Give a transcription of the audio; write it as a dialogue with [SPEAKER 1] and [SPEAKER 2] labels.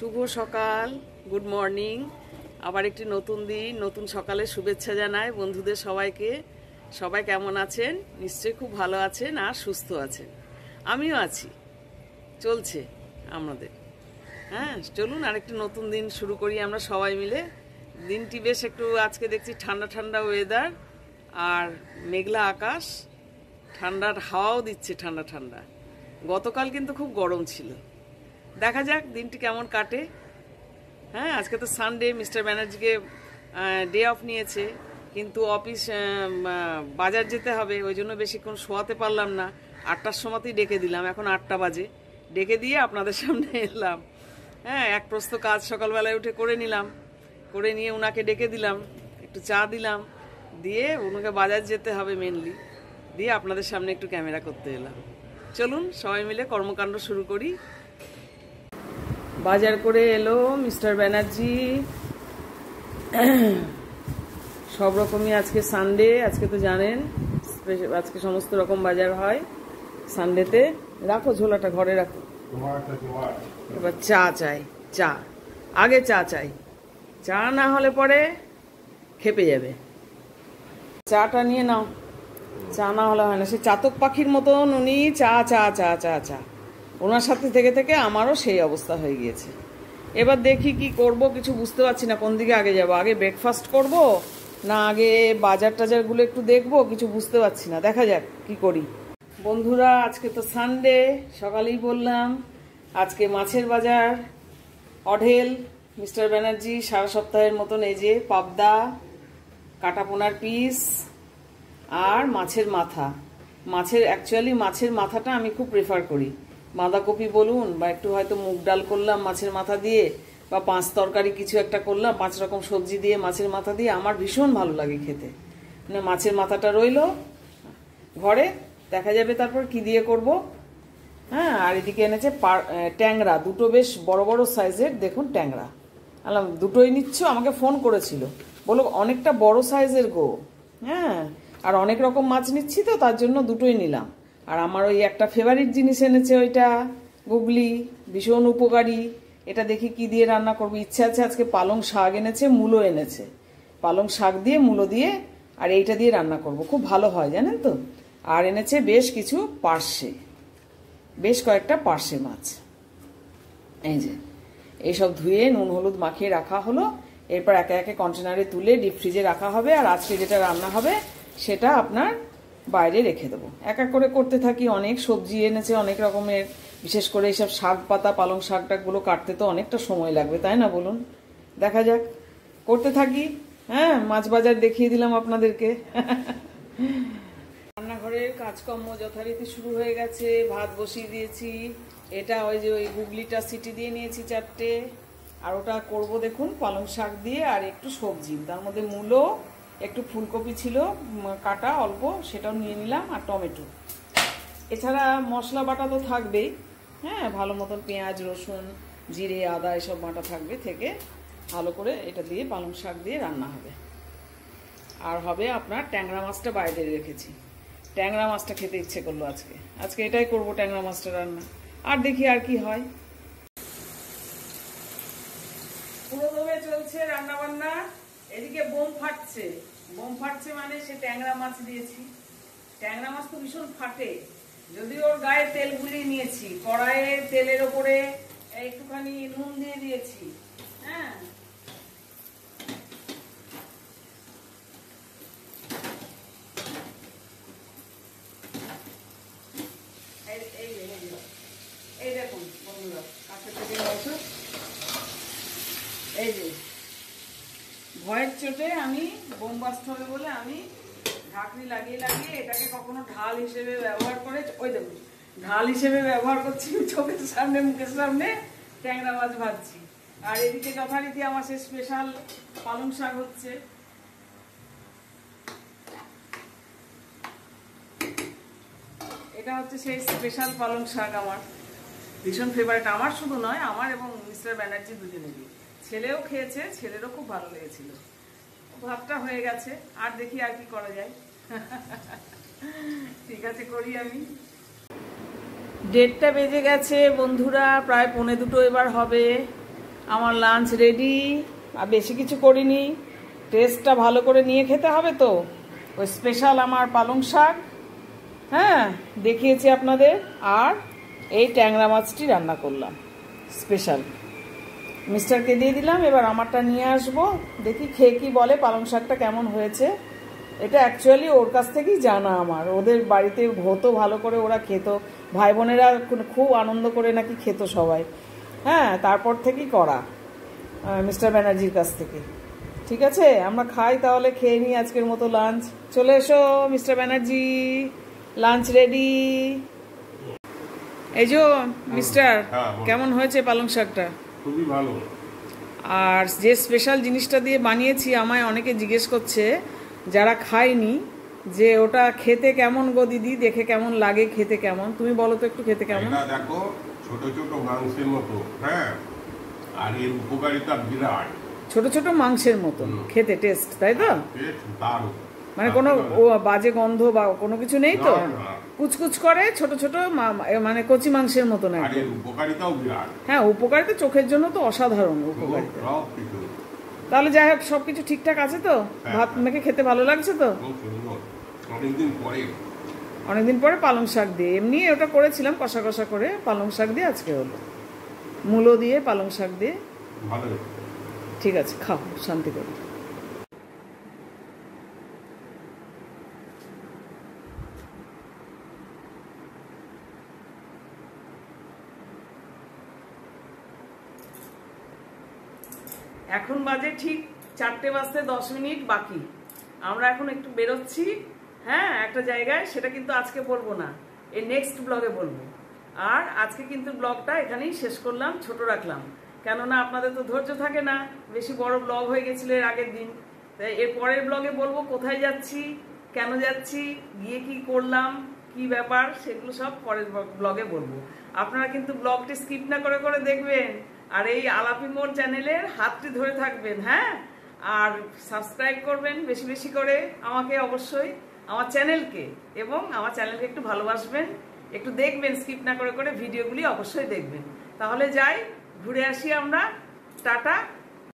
[SPEAKER 1] শুভ সকাল, good morning. আবার একটি নতুন দিন, নতুন সকালে শুভেচ্ছা জানাই বন্ধুদের সবাইকে। সবাই কেমন আছেন? নিশ্চয়ই খুব ভালো আছেন আর সুস্থ আছেন। আমিও আছি, চলছে আমাদের। হ্যাঁ, চলুন আরেকটি নতুন দিন শুরু করি আমরা সবাই মিলে। দিনটি বেশ একটু আজকে দেখছি ঠান্ডা ঠান্ডা ওয়েদার আর মেঘলা আকাশ, ঠান্ডার হাওয়াও দিচ্ছে ঠান্ডা ঠান্ডা। গতকাল কিন্তু খুব গরম ছিল। দেখা যাক দিনটি কেমন কাটে। হ্যাঁ, আজকে তো সানডে, মিস্টার ব্যানার্জিকে ডে অফ নিয়েছে, কিন্তু অফিস বাজার যেতে হবে, ওই জন্য বেশিক্ষণ শোয়াতে পারলাম না। 8টার সময়তেই ডেকে দিলাম, এখন 8টা বাজে। ডেকে দিয়ে আপনাদের সামনে এলাম। হ্যাঁ, এক প্রস্ত কাজ সকালবেলায় উঠে করে নিলাম, করে নিয়ে ওনাকে ডেকে দিলাম, একটু চা দিলাম, দিয়ে ওনাকে বাজার যেতে হবে মেনলি, দিয়ে আপনাদের সামনে একটু ক্যামেরা করতে এলাম। চলুন সবাই মিলে কর্মকাণ্ড শুরু করি। বাজার করে এলো মিস্টার ব্যানার্জি। সব রকমই, আজকে সানডে, আজকে তো জানেন আজকে সমস্ত রকম বাজার হয় সানডেতে। রাখো ঝোলাটা, ঘরে রাখো। এবার চা চাই, চা আগে চা চাই, চা না হলে পরে খেপে যাবে। চাটা নিয়ে নাও, চা না হলে হয় না। সে চাতক পাখির মতন উনি চা চা চা চা চা, ওনার সাথে থেকে থেকে আমারও সেই অবস্থা হয়ে গিয়েছে। এবার দেখি কি করব, কিছু বুঝতে পারছি না কোন দিকে আগে যাব। আগে ব্রেকফাস্ট করব না আগে বাজার টাজারগুলো একটু দেখবো, কিছু বুঝতে পারছি না। দেখা যাক কি করি। বন্ধুরা, আজকে তো সানডে, সকালেই বললাম আজকে মাছের বাজার অঢেল। মিস্টার ব্যানার্জি সারা সপ্তাহের মতন এই যে পাবদা, কাটাপোনার পিস আর মাছের মাথা। অ্যাকচুয়ালি মাছের মাথাটা আমি খুব প্রেফার করি। বাঁধাকপি বলুন, বা একটু হয়তো মুগ ডাল করলাম মাছের মাথা দিয়ে, বা 5 তরকারি কিছু একটা করলাম 5 রকম সবজি দিয়ে মাছের মাথা দিয়ে, আমার ভীষণ ভালো লাগে খেতে। মানে মাছের মাথাটা রইলো ঘরে, দেখা যাবে তারপর কি দিয়ে করব। হ্যাঁ, আর এদিকে এনেছে ট্যাংরা, দুটো বেশ বড় বড় সাইজের, দেখুন ট্যাংরা। আলাম দুটোই নিচ্ছ, আমাকে ফোন করেছিল, বলো অনেকটা বড় সাইজের গো। হ্যাঁ, আর অনেক রকম মাছ নিচ্ছি তো তার জন্য দুটোই নিলাম। আর আমার ওই একটা ফেভারিট জিনিস এনেছে, ওইটা গুগলি, ভীষণ উপকারী। এটা দেখি কি দিয়ে রান্না করবো, ইচ্ছে আছে। আজকে পালং শাক এনেছে, মূলো এনেছে, পালং শাক দিয়ে মূলো দিয়ে আর এইটা দিয়ে রান্না করব, খুব ভালো হয় জানেন তো। আর এনেছে বেশ কিছু পার্শে, বেশ কয়েকটা পার্শে মাছ। এই যে এইসব ধুয়ে নুন হলুদ মাখিয়ে রাখা হলো। এরপর একে একে কন্টেনারে তুলে ডিপ ফ্রিজে রাখা হবে। আর আজকে যেটা রান্না হবে সেটা আপনার বাইরে রেখে দেবো। এক এক করে করতে থাকি। অনেক সবজি এনেছে, অনেক রকমের, বিশেষ করে এইসব শাক পাতা, পালং শাক টাকগুলো কাটতে তো অনেকটা সময় লাগবে, তাই না বলুন? দেখা যাক, করতে থাকি। হ্যাঁ, মাছ বাজার দেখিয়ে দিলাম আপনাদেরকে। রান্নাঘরের কাজকর্ম যথারীতি শুরু হয়ে গেছে। ভাত বসিয়ে দিয়েছি। এটা ওই যে ওই গুগলিটা সিটি দিয়ে নিয়েছি 4টে। আর ওটা করব দেখুন পালং শাক দিয়ে আর একটু সবজি, তার মধ্যে মূলো, একটু ফুলকপি ছিল কাটা অল্প, সেটাও নিয়ে নিলাম, আর টমেটো। এছাড়া মশলা বাটা তো থাকবেই। হ্যাঁ, ভালো মতন পেঁয়াজ রসুন জিরে আদা এসব বাটা থাকবে, থেকে ভালো করে এটা দিয়ে পালং শাক দিয়ে রান্না হবে। আর হবে আপনার ট্যাংরা মাছটা বাইরে রেখেছি, ট্যাংরা মাছটা খেতে ইচ্ছে করলো আজকে। আজকে এটাই করব, ট্যাংরা মাছটা রান্না। আর দেখি আর কি হয়। পুরোদমে চলছে রান্না বান্না। এদিকে বোম ফাটছে, বোম ফাটছে মানে সে ট্যাংরা মাছ দিয়েছি। ট্যাংরা মাছ তো ভীষণ ফাটে, যদিও ওর গায়ে তেল গুলিয়ে নিয়েছি। কড়াইয়ে তেলের ওপরে একটুখানি নুন দিয়ে দিয়েছি। হ্যাঁ, এই দেখুন বন্ধুরা, কাছে থেকে বসো। এই যে ভয়ের চোটে আমি বোম বাস্ট হবে বলে আমি ঢাকনি লাগিয়ে লাগিয়ে এটাকে কখনো ঢাল হিসেবে ব্যবহার করে, ওই দেখুন ঢাল হিসেবে ব্যবহার করছি। চোখের সামনে মুখের সামনে ট্যাংরা মাছ ভাজছি। আর এদিকে যথারীতি আমার সে স্পেশাল পালং শাক হচ্ছে। এটা হচ্ছে সেই স্পেশাল পালং শাক, আমার ভীষণ ফেভারিট। আমার শুধু নয়, আমার এবং মিস্টার ব্যানার্জি দুজনেরই। ছেলেও খেয়েছে, ছেলেরও খুব ভালো লেগেছিল। ভাতটা হয়ে গেছে, আর দেখি আর কি করা যায়। ঠিক আছে, করি আমি। 1:30 বেজে গেছে বন্ধুরা, প্রায় 1:45 এবার হবে। আমার লাঞ্চ রেডি। আর বেশি কিছু করিনি, টেস্টটা ভালো করে নিয়ে খেতে হবে তো। ওই স্পেশাল আমার পালং শাক, হ্যাঁ দেখিয়েছি আপনাদের, আর এই ট্যাংরা মাছটি রান্না করলাম স্পেশাল। মিস্টারকে দিয়ে দিলাম, এবার আমারটা নিয়ে আসবো, দেখি খেয়ে কি বলে পালং শাকটা কেমন হয়েছে। এটা অ্যাকচুয়ালি ওর কাছ থেকেই জানা আমার, ওদের বাড়িতে হতো ভালো করে, ওরা খেত, ভাই বোনেরা খুব আনন্দ করে নাকি খেত সবাই, হ্যাঁ তারপর থেকেই করা মিস্টার ব্যানার্জির কাছ থেকে। ঠিক আছে, আমরা খাই তাহলে, খেয়ে নিই আজকের মতো লাঞ্চ। চলে এসো মিস্টার ব্যানার্জি, লাঞ্চ রেডি। এই যে মিস্টার, কেমন হয়েছে পালং শাকটা?
[SPEAKER 2] খুবই ভালো।
[SPEAKER 1] আর যে স্পেশাল জিনিসটা দিয়ে বানিয়েছি, আমায় অনেকে জিজ্ঞেস করছে যারা খায়নি, যে ওটা খেতে কেমন গো দিদি, দেখে কেমন লাগে, খেতে কেমন, তুমি বলো তো একটু খেতে কেমন।
[SPEAKER 2] এটা দেখো ছোট ছোট মাংসের মতো, হ্যাঁ, আর এর উপকারিতা বিরাট।
[SPEAKER 1] ছোট ছোট মাংসের মতো খেতে, টেস্ট তাই তো? মানে কোনো বাজে গন্ধ বা কোনো কিছু নেই তো? কুচকুচ করে ছোট ছোট, মানে কচি মাংসের মতো না।
[SPEAKER 2] উপকারিতাও বিরাট।
[SPEAKER 1] হ্যাঁ, উপকারিতা চোখের জন্য তো অসাধারণ উপকারিতা। তাহলে যাই হোক, সবকিছু ঠিকঠাক আছে তো? ভাত মেখে খেতে ভালো লাগছে তো? অনেকদিন পরে পালং শাক দিয়ে, এমনি ওটা করেছিলাম কষা কষা করে, পালং শাক দিয়ে আজকে হলো, মূলো দিয়ে পালং শাক দিয়ে। ঠিক আছে, খাও শান্তি করে। এখন বাজে ঠিক 4টে বাজতে 10 মিনিট বাকি। আমরা এখন একটু বেরোচ্ছি, হ্যাঁ একটা জায়গায়, সেটা কিন্তু আজকে বলবো না, এই নেক্সট ব্লগে বলবো। আর আজকে কিন্তু ব্লগটা এখানেই শেষ করলাম, ছোট রাখলাম, কেননা আপনাদের তো ধৈর্য থাকে না, বেশি বড় ব্লগ হয়ে গেছিল এর আগের দিন। তাই এর পরের ব্লগে বলবো কোথায় যাচ্ছি, কেন যাচ্ছি, গিয়ে কি করলাম, কি ব্যাপার, সেগুলো সব পরের ব্লগে বলবো। আপনারা কিন্তু ব্লগটি স্কিপ না করে করে দেখবেন, আর এই আলাপি মোড় চ্যানেলের হাতটি ধরে থাকবেন, হ্যাঁ, আর সাবস্ক্রাইব করবেন বেশি বেশি করে আমাকে, অবশ্যই আমার চ্যানেলকে, এবং আমার চ্যানেলকে একটু ভালোবাসবেন, একটু দেখবেন, স্কিপ না করে করে ভিডিওগুলি অবশ্যই দেখবেন। তাহলে যাই, ঘুরে আসি আমরা, টাটা।